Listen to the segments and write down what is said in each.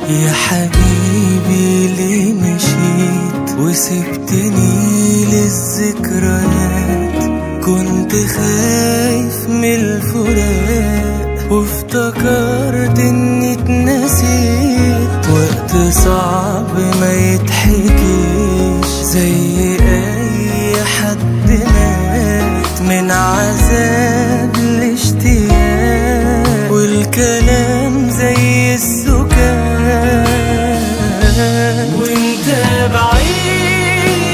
يا حبيبي ليه مشيت وسبتني للذكريات؟ كنت خايف من الفراق وافتكرت اني اتنسيت. وقت صعب ما يتحكيش، زي اي حد مات من عذاب الاشتياق، والكلام زي السكات. وانت بعيد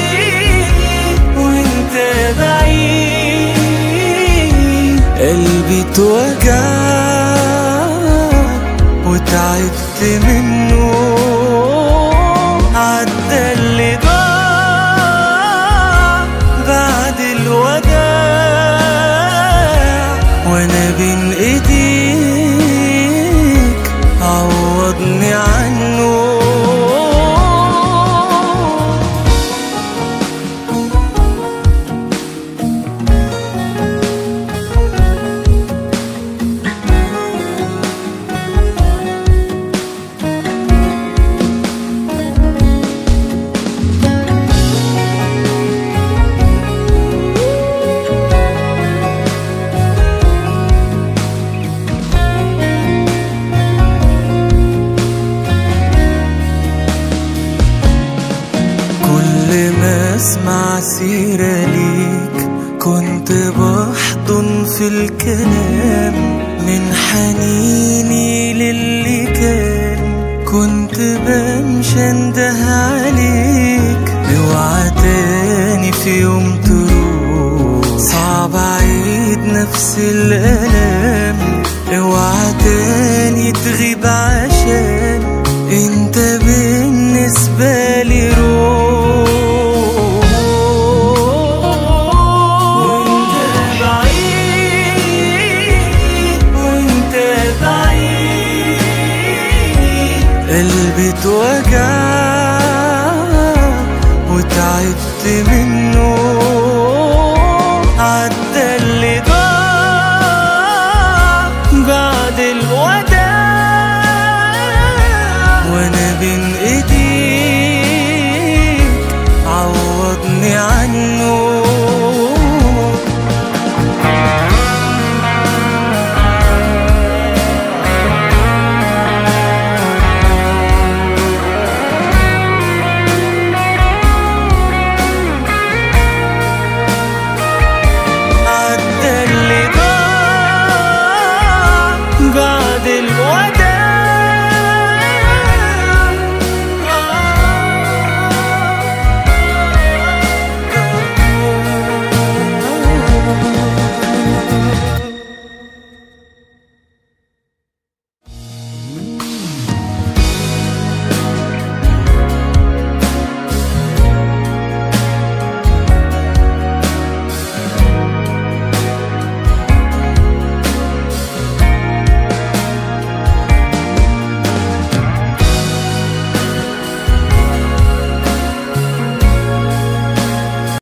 وانت بعيد، قلبي اتوجع وتعبت منه. عدى اللي ضاع بعد الوداع، وانا بين ايديك عوضني عنه. اسمع سيرة ليك كنت بحضن في الكلام، من حنيني للي كان كنت بمشي انده عليك. اوعى تاني في يوم تروح، صعب اعيد نفس الالام. اوعى تاني تغيب عشان انت بالنسبة لي روح. قلبي اتوجع وتعبت منه.